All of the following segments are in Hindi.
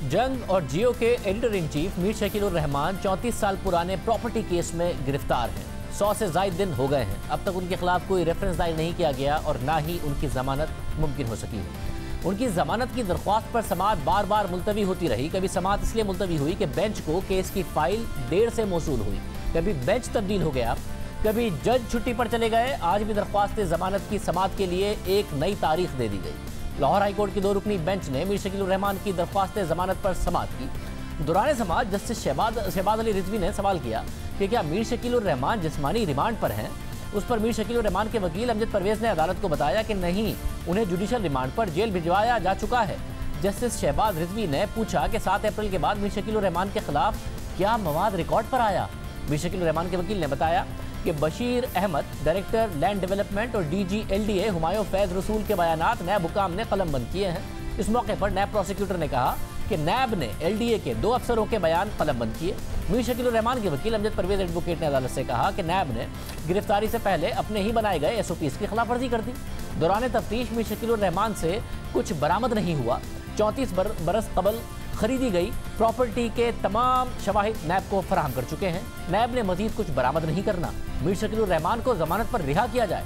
जंग और जियो के editor in chief Mir Shakeel उर रहमान 34 साल पुराने प्रॉपर्टी केस में गिरफ्तार हैं। 100 से ज़ायद दिन हो गए हैं। अब तक उनके खिलाफ कोई रेफरेंस दायर नहीं किया गया और ना ही उनकी जमानत मुमकिन हो सकी है। उनकी जमानत की दरख्वास्त पर समाअत बार बार मुलतवी होती रही। कभी समाअत इसलिए मुलतवी हुई कि बेंच को केस की फाइल देर से मौसूल हुई, कभी बेंच तब्दील हो गया, कभी जज छुट्टी पर चले गए। आज भी दरख्वास्त जमानत की समाअत के लिए एक नई तारीख दे दी गई। लाहौर हाईकोर्ट की 2 रुकनी बेंच ने मीर शकील उर रहमान की दरख्वास्त जमानत पर समाअत की। दौरान समाअत जस्टिस शहबाज अली रिजवी ने सवाल किया कि क्या मीर शकील उर रहमान जिस्मानी रिमांड पर हैं। उस पर मीर शकील उर रहमान के वकील अमजद परवेज ने अदालत को बताया कि नहीं, उन्हें जुडिशल रिमांड पर जेल भिजवाया जा चुका है। जस्टिस शहबाज रिजवी ने पूछा कि 7 अप्रैल के बाद मीर शकील उर रहमान के खिलाफ क्या मवाद रिकॉर्ड पर आया। मीर शकील उर रहमान के वकील ने बताया कि Bashir Ahmad, director land development और DG LDA हुमायूं फैज रसूल के बयानात नैब हुकाम ने कलमबंद किए हैं। इस मौके पर नैब प्रोसिक्यूटर ने कहा कि नैब ने LDA के 2 अफसरों के बयान कलमबंद किए। मीर शकील उर रहमान के वकील अमजद परवेज एडवोकेट ने अदालत से कहा कि नैब ने गिरफ्तारी से पहले अपने ही बनाए गए SOPs की खिलाफवर्जी कर दी। दौरान तफ्तीश मीर शकील उर रहमान से कुछ बरामद नहीं हुआ। 34 बरस कबल खरीदी गई प्रॉपर्टी के तमाम शवाहिद नैब को फराहम कर चुके हैं। नैब ने मजीद कुछ बरामद नहीं करना। मीर शकील उर रहमान को जमानत पर रिहा किया जाए।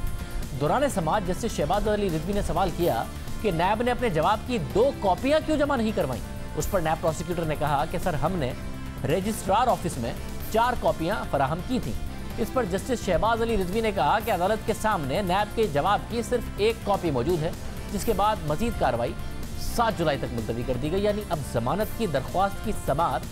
दौरान समाअत जस्टिस शहबाज अली रिजवी ने सवाल किया कि नैब ने अपने जवाब की 2 कॉपियां क्यों जमा नहीं करवाई। उस पर नैब प्रोसिक्यूटर ने कहा कि सर, हमने रजिस्ट्रार ऑफिस में 4 कॉपियां फराहम की थी। इस पर जस्टिस शहबाज अली रिजवी ने कहा कि अदालत के सामने नैब के जवाब की सिर्फ 1 कॉपी मौजूद है, जिसके बाद मजीद कार्रवाई 7 जुलाई तक मुलतवी कर दी गई। यानी अब जमानत की दरख्वास्त की समाअत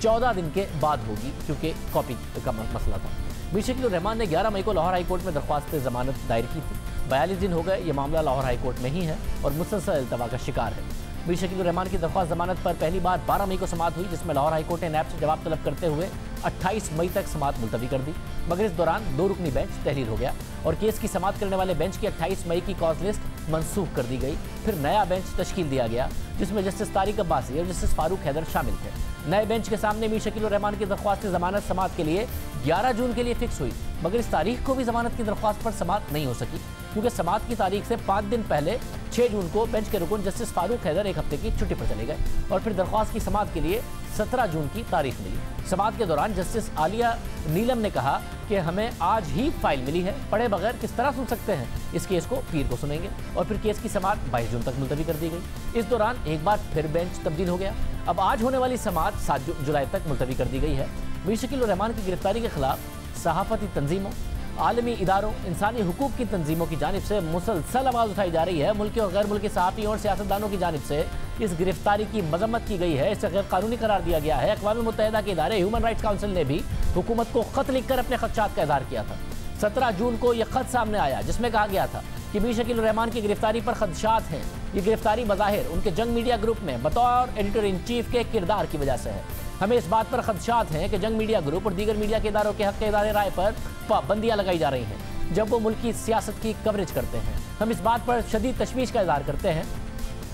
14 दिन के बाद होगी, क्योंकि कॉपी का मसला था। मीर शकील उर रहमान ने 11 मई को लाहौर हाईकोर्ट में दरख्वास्त जमानत दायर की थी। 42 दिन हो गए ये मामला लाहौर हाईकोर्ट में ही है और मुसलसल इल्तवा का शिकार है। मीर शकील उर रहमान की दरख्वास्त जमानत पर पहली बार 12 मई को समाअत हुई, जिसमें लाहौर हाईकोर्ट ने नैब से जवाब तलब करते हुए 28 मई तक समाअत मुलतवी कर दी। मगर इस दौरान 2 रुकनी बेंच तहलील हो गया और केस की समाअत करने वाले बेंच की 28 मई की कॉज लिस्ट मनसूख कर दी गई। फिर नया बेंच तश्कील दिया गया, जिसमें जस्टिस तारिक अब्बासी और जस्टिस फारूक हैदर शामिल थे। नए बेंच के सामने मीर शकील उर रहमान की दरख्वास्त जमानत समाअत के लिए 11 जून के लिए फिक्स हुई, मगर इस तारीख को भी जमानत की दरख्वास्त पर समाअत नहीं हो सकी, क्योंकि समाअत की तारीख से 5 दिन पहले 6 जून को बेंच के रुकन जस्टिस फारूक हैदर 1 हफ्ते की छुट्टी पर चले गए और फिर दरख्वास्त की समाअत के लिए 17 जून की तारीख मिली। समाअत के दौरान जस्टिस आलिया नीलम ने कहा कि हमें आज ही फाइल मिली है, पढ़े बगैर किस तरह सुन सकते हैं। इस केस को पीर को सुनेंगे और फिर केस की समाअत 22 जून तक मुलतवी कर दी गई। इस दौरान एक बार फिर बेंच तब्दील हो गया। अब आज होने वाली समाअत 7 जुलाई तक मुलतवी कर दी गई है। मीर शकील उर रहमान की गिरफ्तारी के खिलाफ सहाफती तंजीमों, आलमी इदारों, इंसानी हुकूक की तंजीमों की जानिब से मुसलसल आवाज़ उठाई जा रही है। मुल्की और गैर मुल्की सहाफ़ियों और सियासतदानों की जानिब से इस गिरफ्तारी की मजम्मत की गई है। इसे गैर कानूनी करार दिया गया है। अक़वाम मुत्तहिदा के इदारे ह्यूमन राइट्स काउंसिल ने भी हुकूमत को ख़त लिखकर अपने खदशात का इज़हार किया था। 17 जून को यह ख़त सामने आया, जिसमें कहा गया था कि मीर शकील उर रहमान की गिरफ्तारी पर खदशात हैं। ये गिरफ्तारी बज़ाहिर उनके जंग मीडिया ग्रुप में बतौर एडिटर इन चीफ के किरदार की वजह से है। हमें इस बात पर खदशात हैं कि जंग मीडिया ग्रुप और दीगर मीडिया के इदारों के हक़ के इज़हार राय पर पाबंदियाँ लगाई जा रही हैं जब वो मुल्की सियासत की कवरेज करते हैं। हम इस बात पर शदीद तशवीश का इज़हार करते हैं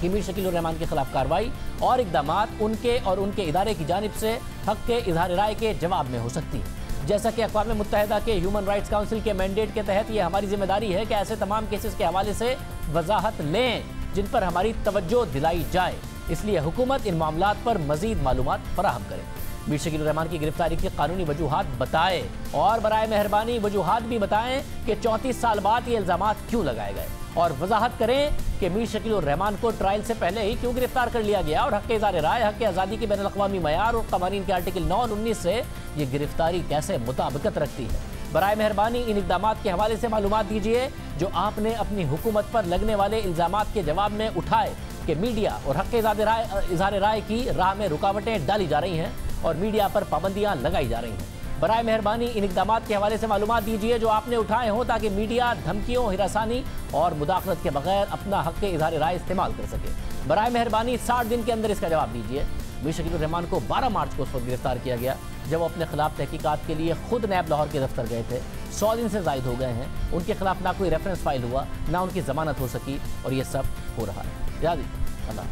कि मीर शकील उर रहमान के खिलाफ कार्रवाई और इक़दामात उनके और उनके इदारे की जानिब से हक़ के इज़हार राय के जवाब में हो सकती है। जैसा कि अक़वाम मुत्तहिदा के ह्यूमन राइट्स काउंसिल के मैंडेट के तहत ये हमारी जिम्मेदारी है कि ऐसे तमाम केसेस के हवाले से वजाहत लें जिन पर हमारी तवज्जो दिलाई जाए। इसलिए हुकूमत इन मामलात पर मज़ीद मालूमात फराहम करे। मीर शकील उर रहमान की गिरफ्तारी की कानूनी वजूहात बताएं और बराए मेहरबानी वजूहात भी बताएं कि 34 साल बाद ये इल्ज़ामात क्यों लगाए गए, और वजाहत करें कि मीर शकील उर रहमान को ट्रायल से पहले ही क्यों गिरफ्तार कर लिया गया और हक़ इज़हार राय, हक़ आज़ादी के बैनुल-अक़वामी मयार और क़वानीन के आर्टिकल 9 और 19 से ये गिरफ्तारी कैसे मुताबिकत रखती है। बराए मेहरबानी इन इक़दामात के हवाले से मालूमात दीजिए जो आपने अपनी हुकूमत पर लगने वाले इल्ज़ामात के जवाब में उठाए कि मीडिया और हक़ इज़हार राय की राह में रुकावटें डाली जा रही हैं और मीडिया पर पाबंदियाँ लगाई जा रही हैं। बराए मेहरबानी इन इक़दामात के हवाले से मालूमात दीजिए जो आपने उठाए हों ताकि मीडिया धमकियों, हिरासानी और मुदाखलत के बगैर अपना हक़ इज़हार राय इस्तेमाल कर सके। बराए मेहरबानी 60 दिन के अंदर इसका जवाब दीजिए। मीर शकील उर रहमान को 12 मार्च को उस वक्त गिरफ्तार किया गया जब वो अपने खिलाफ तहकीकात के लिए खुद नैब लाहौर के दफ्तर गए थे। 100 दिन से ज़ायद हो गए हैं। उनके खिलाफ ना कोई रेफरेंस फाइल हुआ, ना उनकी ज़मानत हो सकी और ये सब हो रहा है। याद अल्लाह।